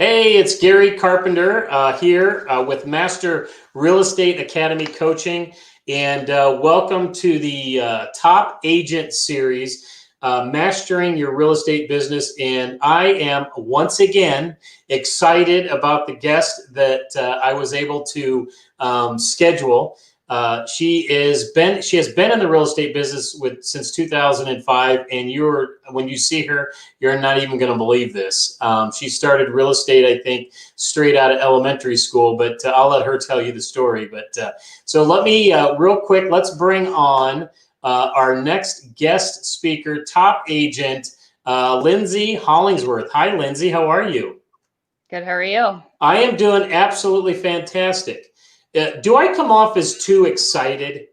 Hey, it's Gary Carpenter here with Master Real Estate Academy Coaching, and welcome to the Top Agent Series, Mastering Your Real Estate Business. And I am once again excited about the guest that I was able to schedule. She has been in the real estate business since 2005, and when you see her, you're not even going to believe this. She started real estate, I think, straight out of elementary school, but I'll let her tell you the story. But so let me real quick, let's bring on our next guest speaker, top agent, Lindsay Hollingsworth. Hi, Lindsay. How are you? Good. How are you? I am doing absolutely fantastic. Do I come off as too excited?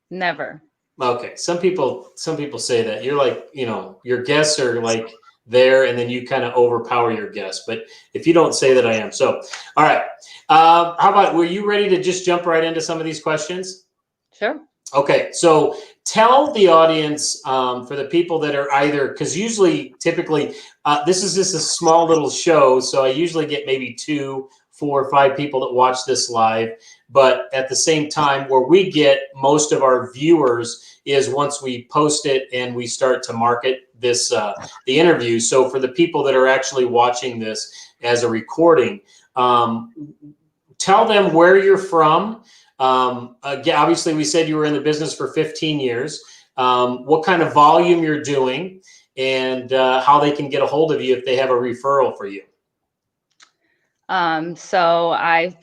Never. Okay. Some people say that you're like, your guests are like there and then you kind of overpower your guests. But if you don't say that, I am. So, all right. How about, were you ready to just jump right into some of these questions? Sure. Okay. So tell the audience, for the people that are either, because typically, this is just a small little show. So I usually get maybe 2, 4, or 5 people that watch this live. But at the same time, where we get most of our viewers is once we post it and we start to market this, the interview. So for the people that are actually watching this as a recording, tell them where you're from. Again, obviously, we said you were in the business for 15 years. What kind of volume you're doing, and how they can get a hold of you if they have a referral for you. So I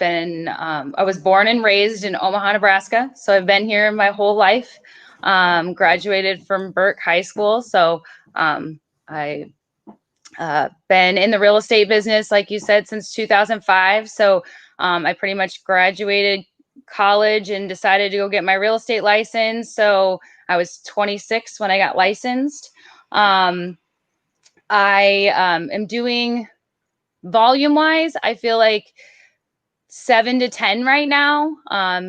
was born and raised in Omaha, Nebraska. So I've been here my whole life. Graduated from Burke High School. So I been in the real estate business, like you said, since 2005. So I pretty much graduated college and decided to go get my real estate license. So I was 26 when I got licensed. I am doing volume wise, I feel like 7 to 10 right now,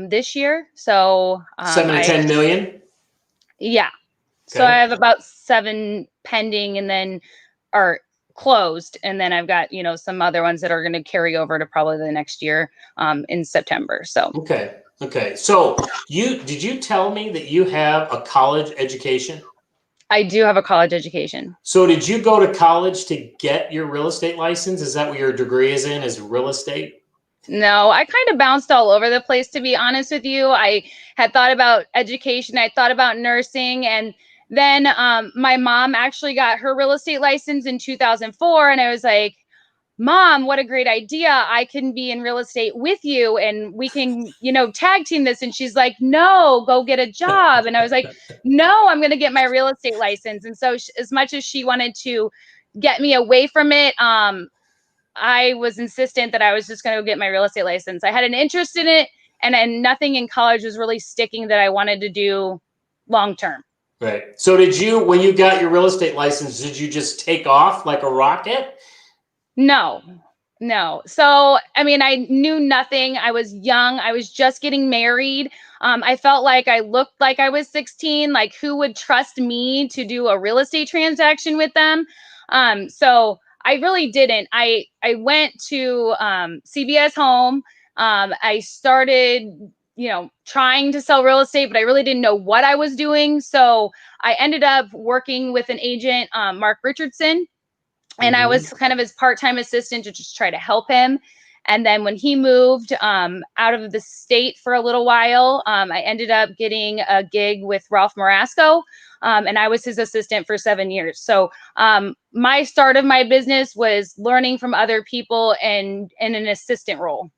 this year. So 7 to 10 million. Yeah. So I have about 7 pending and then are closed. And then I've got, some other ones that are going to carry over to probably the next year, in September. So. Okay. So did you tell me that you have a college education? I do have a college education. So did you go to college to get your real estate license? Is that what your degree is in, is real estate? No, I kind of bounced all over the place, to be honest with you. I had thought about education. I thought about nursing. And then my mom actually got her real estate license in 2004. And I was like, Mom, what a great idea. I can be in real estate with you and we can, tag team this. And she's like, no, go get a job. And I was like, no, I'm going to get my real estate license. And so as much as she wanted to get me away from it, I was insistent that I was just going to go get my real estate license. I had an interest in it, and then nothing in college was really sticking that I wanted to do long term. Right. So when you got your real estate license, did you just take off like a rocket? No. So, I knew nothing. I was young. I was just getting married. I felt like I looked like I was 16. Like, who would trust me to do a real estate transaction with them? So I really didn't. I went to CBS Home. I started, trying to sell real estate, but I really didn't know what I was doing. So I ended up working with an agent, Mark Richardson. And I was kind of his part-time assistant to just try to help him. And then when he moved out of the state for a little while, I ended up getting a gig with Ralph Marasco. And I was his assistant for 7 years. So my start of my business was learning from other people and in an assistant role.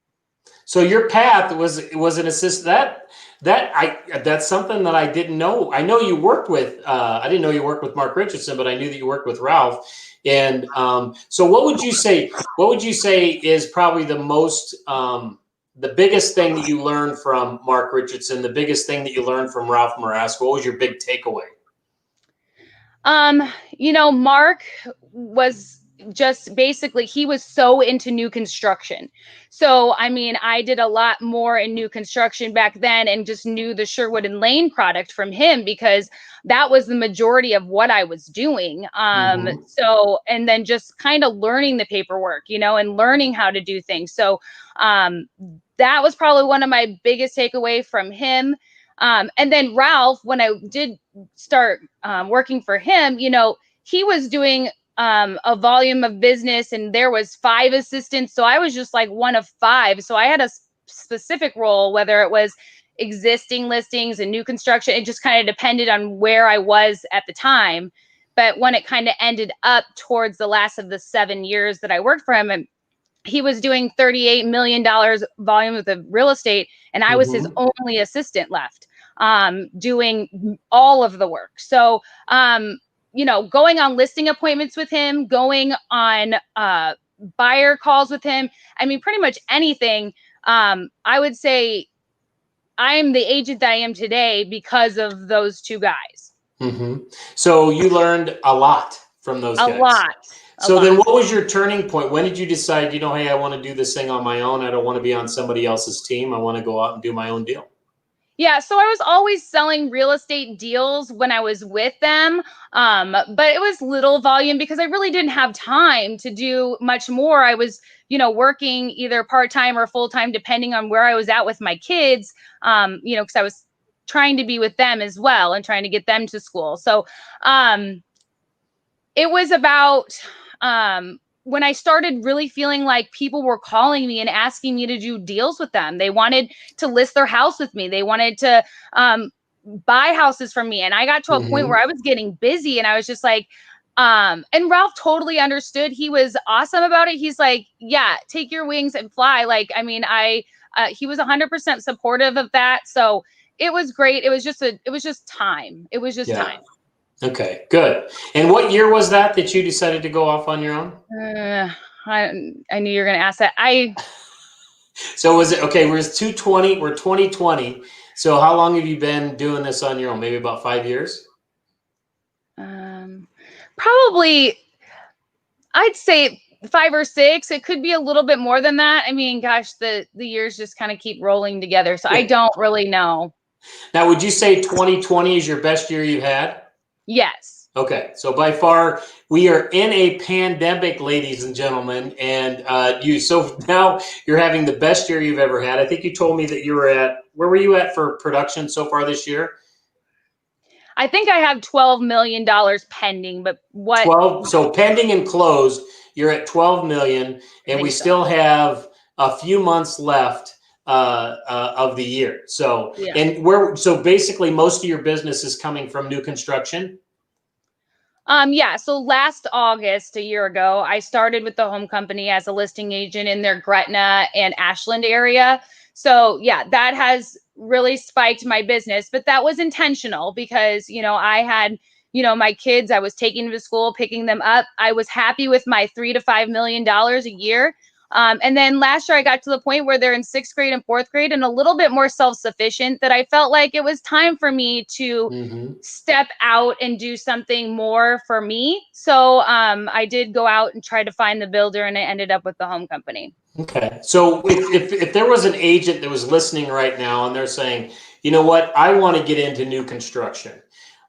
So your path was an assistant. That's something that I didn't know. I know you worked with. I didn't know you worked with Mark Richardson, but I knew that you worked with Ralph. And so, what would you say? What would you say is probably the biggest thing that you learned from Mark Richardson? The biggest thing that you learned from Ralph Marasco? What was your big takeaway? Mark was just basically, he was so into new construction. So, I mean, I did a lot more in new construction back then and just knew the Sherwood and Lane product from him because that was the majority of what I was doing. So, and then just kind of learning the paperwork, you know, and learning how to do things. So, that was probably one of my biggest takeaway from him. And then Ralph, when I did start working for him, you know, he was doing a volume of business and there was 5 assistants. So I was just like one of 5. So I had a specific role, whether it was existing listings and new construction. It just kind of depended on where I was at the time. But when it kind of ended up towards the last of the 7 years that I worked for him, and he was doing $38 million volume of the real estate, and I was his only assistant left, doing all of the work. So, you know, going on listing appointments with him, going on buyer calls with him. I mean, pretty much anything. I would say I'm the agent that I am today because of those 2 guys. So you learned a lot from those guys. A lot. So then what was your turning point? When did you decide, you know, hey, I want to do this thing on my own. I don't want to be on somebody else's team. I want to go out and do my own deal. Yeah, so I was always selling real estate deals when I was with them, but it was little volume because I really didn't have time to do much more. I was, you know, working either part-time or full-time, depending on where I was at with my kids, you know, because I was trying to be with them as well and trying to get them to school. So it was about when I started really feeling like people were calling me and asking me to do deals with them. They wanted to list their house with me. They wanted to buy houses from me. And I got to a point where I was getting busy and I was just like, and Ralph totally understood. He was awesome about it. He's like, yeah, take your wings and fly. Like, I mean, he was 100% supportive of that. So it was great. It was just time. It was just time. Okay, good. And what year was that you decided to go off on your own? I knew you were going to ask that. So was it, okay, we're 2020. So how long have you been doing this on your own? Maybe about 5 years? Probably, I'd say 5 or 6. It could be a little bit more than that. I mean, gosh, the years just kind of keep rolling together. So I don't really know. Now, would you say 2020 is your best year you've had? Yes. Okay, so by far we are in a pandemic, ladies and gentlemen, and so now you're having the best year you've ever had. I think you told me that you were where were you at for production so far this year? I think I have $12 million pending, but what? 12. So pending and closed, you're at 12 million, and we still have a few months left of the year. So, so basically most of your business is coming from new construction. Yeah. So last August, a year ago, I started with the home company as a listing agent in their Gretna and Ashland area. So yeah, that has really spiked my business, but that was intentional because, you know, I had, you know, my kids, I was taking them to school, picking them up. I was happy with my $3 to $5 million a year. And then last year I got to the point where they're in 6th grade and 4th grade and a little bit more self-sufficient that I felt like it was time for me to step out and do something more for me. So I did go out and try to find the builder and I ended up with the home company. Okay. So if there was an agent that was listening right now and they're saying, you know what, I want to get into new construction,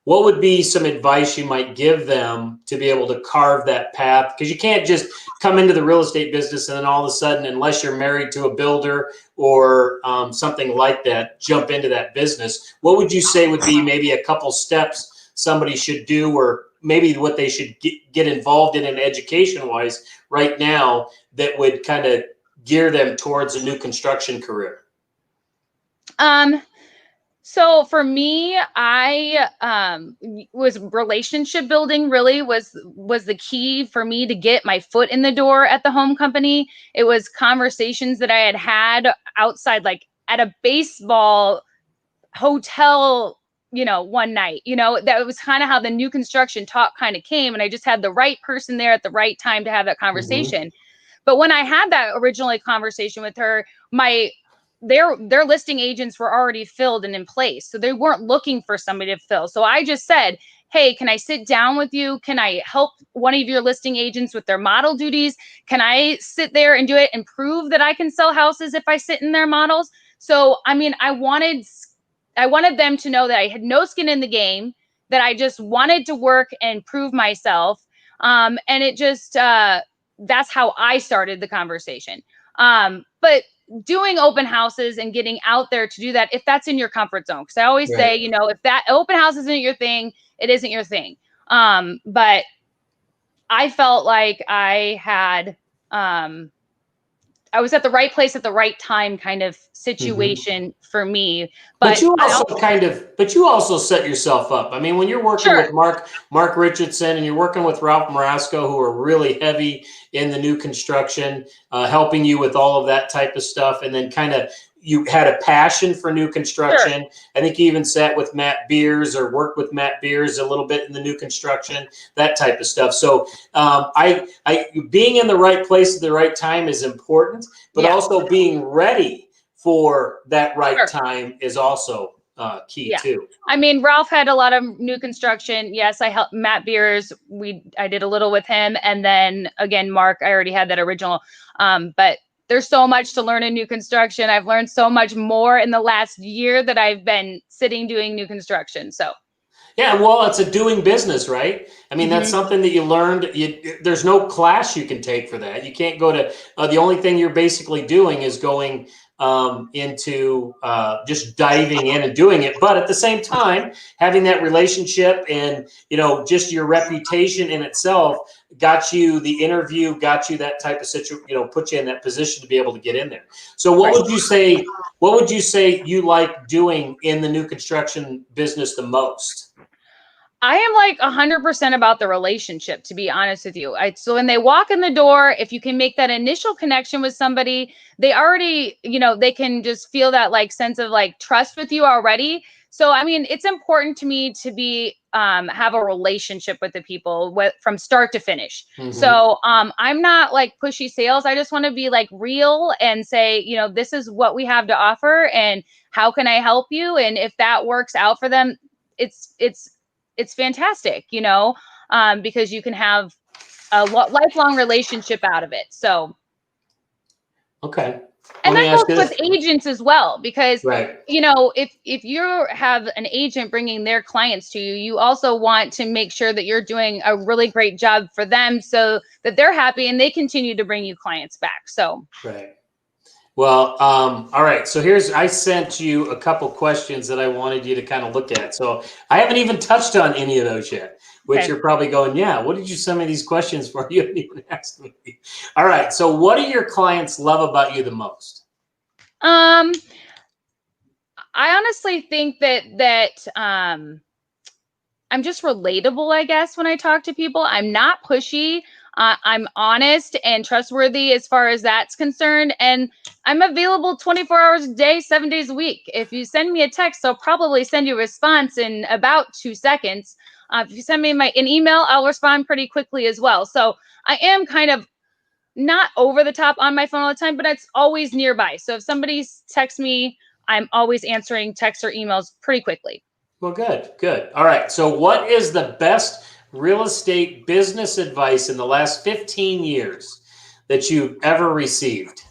what would be some advice you might give them to be able to carve that path? Because you can't just come into the real estate business and then all of a sudden, unless you're married to a builder or something like that, jump into that business. What would you say would be maybe a couple steps somebody should do, or maybe what they should get involved in education-wise right now that would kind of gear them towards a new construction career? So for me, I was relationship building really was the key for me to get my foot in the door at the home company. It was conversations that I had outside, like at a baseball hotel, you know, one night, you know, that was kind of how the new construction talk kind of came. And I just had the right person there at the right time to have that conversation. But when I had that originally conversation with her, their listing agents were already filled and in place. So they weren't looking for somebody to fill. So I just said, hey, can I sit down with you? Can I help one of your listing agents with their model duties? Can I sit there and do it and prove that I can sell houses if I sit in their models? So, I mean, I wanted them to know that I had no skin in the game, that I just wanted to work and prove myself. And it just, that's how I started the conversation. But doing open houses and getting out there to do that, if that's in your comfort zone, because I always say, you know, if that open house isn't your thing, it isn't your thing. But I felt like I had, I was at the right place at the right time kind of situation for me. But you I also but you also set yourself up. I mean, when you're working with Mark Richardson and you're working with Ralph Marasco, who are really heavy in the new construction, helping you with all of that type of stuff, and then kind of you had a passion for new construction. I think you even sat with Matt Beers or worked with Matt Beers a little bit in the new construction, that type of stuff. So I being in the right place at the right time is important, but also being ready for that right time is also key too. I mean, Ralph had a lot of new construction. Yes, I helped Matt Beers. I did a little with him. And then again, Mark, I already had that original. But there's so much to learn in new construction. I've learned so much more in the last year that I've been sitting doing new construction. So yeah, well, it's a doing business, right? I mean, that's something that you learned. There's no class you can take for that. You can't go to, the only thing you're basically doing is going into just diving in and doing it. But at the same time, having that relationship and, you know, just your reputation in itself got you the interview, got you that type of situation, you know, put you in that position to be able to get in there. So what would you say, you like doing in the new construction business the most? I am like 100% about the relationship, to be honest with you. So when they walk in the door, if you can make that initial connection with somebody, they already, you know, they can just feel that like sense of like trust with you already. So, I mean, it's important to me to be, have a relationship with the people from start to finish. So, I'm not like pushy sales. I just want to be like real and say, you know, this is what we have to offer and how can I help you? And if that works out for them, it's fantastic, you know, because you can have a lifelong relationship out of it. So, okay. And that goes with agents as well, because, right. you know, if you have an agent bringing their clients to you, you also want to make sure that you're doing a really great job for them so that they're happy and they continue to bring you clients back. So, right. Well, all right. So I sent you a couple questions that I wanted you to kind of look at. So I haven't even touched on any of those yet, which you're probably going, yeah, what did you send me these questions for? You haven't even asked me. All right. So what do your clients love about you the most? I honestly think that I'm just relatable, I guess, when I talk to people. I'm not pushy. I'm honest and trustworthy as far as that's concerned. And I'm available 24 hours a day, 7 days a week. If you send me a text, I'll probably send you a response in about 2 seconds. If you send me an email, I'll respond pretty quickly as well. So I am kind of not over the top on my phone all the time, but it's always nearby. So if somebody texts me, I'm always answering texts or emails pretty quickly. Well, good, good. All right. So what is the best real estate business advice in the last 15 years that you've ever received?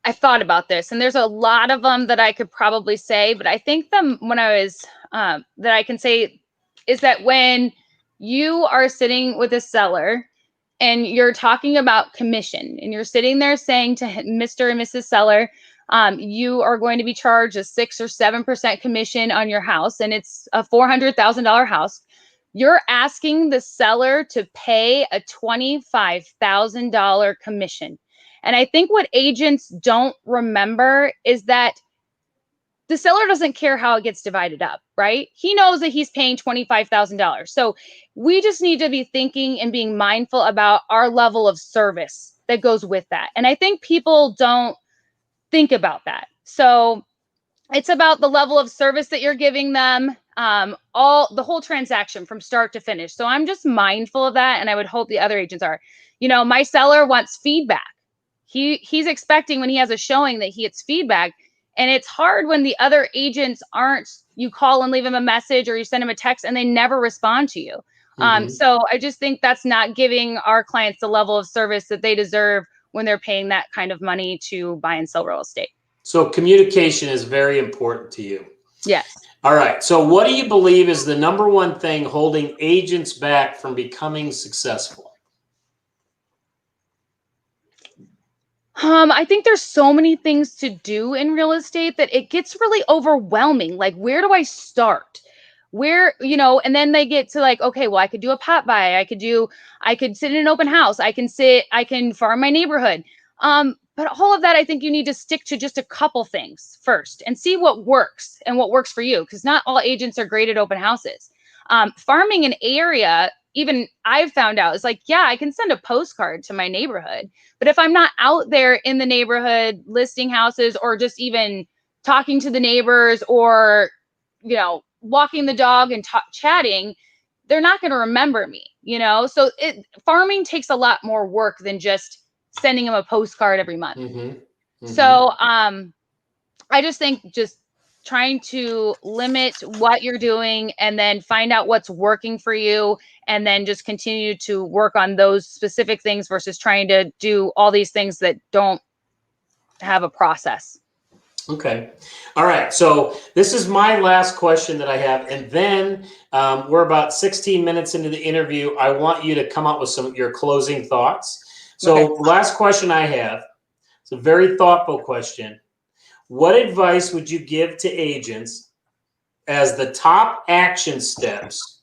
I thought about this, and there's a lot of them that I could probably say, but I think that I can say is that when you are sitting with a seller and you're talking about commission and you're sitting there saying to Mr. and Mrs. Seller, you are going to be charged a 6 or 7% commission on your house, and it's a $400,000 house. You're asking the seller to pay a $25,000 commission. And I think what agents don't remember is that the seller doesn't care how it gets divided up, right? He knows that he's paying $25,000. So we just need to be thinking and being mindful about our level of service that goes with that. And I think people don't think about that. So it's about the level of service that you're giving them, the whole transaction from start to finish. So I'm just mindful of that. And I would hope the other agents are. You know, my seller wants feedback. He's expecting when he has a showing that he gets feedback. And it's hard when the other agents aren't you call and leave them a message or you send them a text and they never respond to you. So I just think that's not giving our clients the level of service that they deserve when they're paying that kind of money to buy and sell real estate. So communication is very important to you. Yes. All right. So what do you believe is the number one thing holding agents back from becoming successful? I think there's so many things to do in real estate that it gets really overwhelming. Like, where do I start? Where, and then they get to like, okay, well, I could do a pop buy. I could sit in an open house. I can farm my neighborhood. But all of that, I think you need to stick to just a couple things first and see what works and what works for you. Because not all agents are great at open houses. Farming an area, even I've found out, is like, yeah, I can send a postcard to my neighborhood. But if I'm not out there in the neighborhood listing houses or just even talking to the neighbors or, walking the dog and chatting, they're not going to remember me, So farming takes a lot more work than just sending them a postcard every month. So I just think just trying to limit what you're doing and then find out what's working for you and then just continue to work on those specific things versus trying to do all these things that don't have a process. Okay. All right. So this is my last question that I have. And then we're about 16 minutes into the interview. I want you to come up with some of your closing thoughts. So last question I have, it's a very thoughtful question. What advice would you give to agents as the top action steps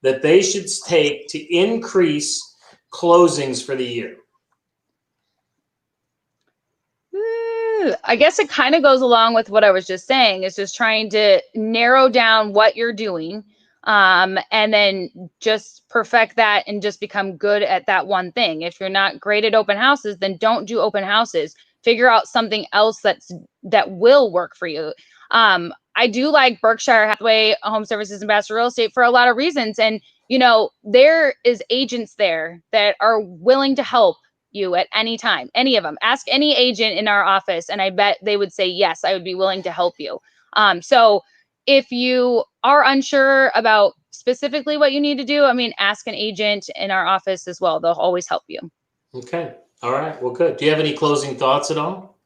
that they should take to increase closings for the year? I guess it kind of goes along with what I was just saying. It's just trying to narrow down what you're doing and then just perfect that and just become good at that one thing. If you're not great at open houses, then don't do open houses. Figure out something else that will work for you. I do like Berkshire Hathaway Home Services and Bassett Real Estate for a lot of reasons. And, there is agents there that are willing to help you at any time, any of them. Ask any agent in our office, and I bet they would say, yes, I would be willing to help you. So if you are unsure about specifically what you need to do, ask an agent in our office as well. They'll always help you. Okay. All right. Well, good. Do you have any closing thoughts at all?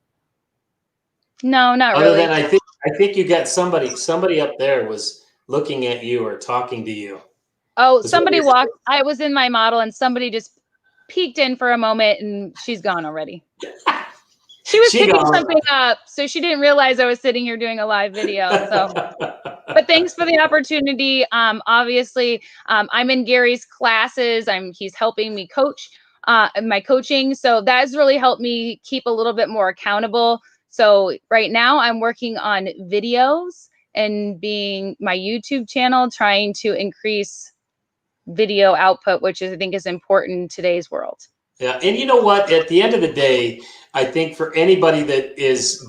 No, not Other really. than I think you got somebody up there was looking at you or talking to you. Oh, somebody walked. I was in my model and somebody just peeked in for a moment and she's gone already. She was picking something up, so she didn't realize I was sitting here doing a live video. So, but thanks for the opportunity. Obviously, I'm in Gary's classes. He's helping me coach my coaching. So that has really helped me keep a little bit more accountable. So right now I'm working on videos and being my YouTube channel, trying to increase video output, which I think is important in today's world. Yeah. And you know what? At the end of the day, I think for anybody that is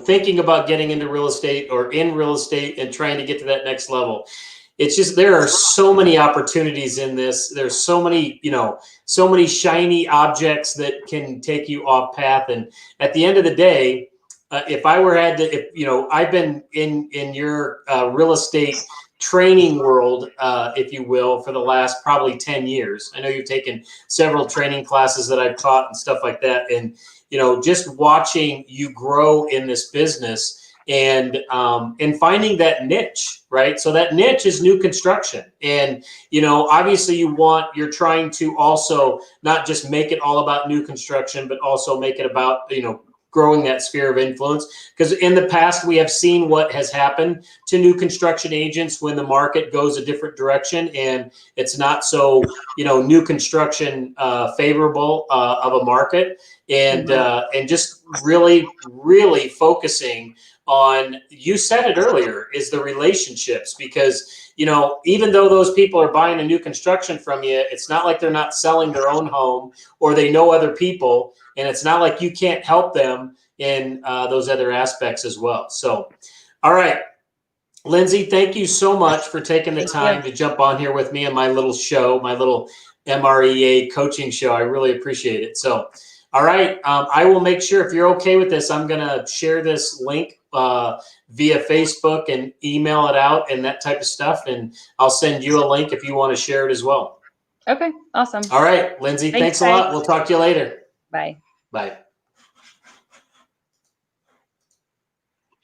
thinking about getting into real estate or in real estate and trying to get to that next level, it's just, there are so many opportunities in this. There's so many shiny objects that can take you off path. And at the end of the day, I've been in your real estate training world, if you will, for the last probably 10 years. I know you've taken several training classes that I've taught and stuff like that. And, just watching you grow in this business and finding that niche, right? So that niche is new construction. And, obviously you're trying to also not just make it all about new construction, but also make it about, growing that sphere of influence. Because in the past, we have seen what has happened to new construction agents when the market goes a different direction and it's not so, new construction favorable of a market. And just really, really focusing on, you said it earlier, is the relationships. Because, even though those people are buying a new construction from you, it's not like they're not selling their own home or they know other people. And it's not like you can't help them in those other aspects as well. So, all right, Lindsay, thank you so much for taking the time to jump on here with me on my little show, my little MREA coaching show. I really appreciate it. So, all right, I will make sure, if you're okay with this, I'm going to share this link via Facebook and email it out and that type of stuff. And I'll send you a link if you want to share it as well. Okay, awesome. All right, Lindsay, thanks a lot. We'll talk to you later. Bye. Bye.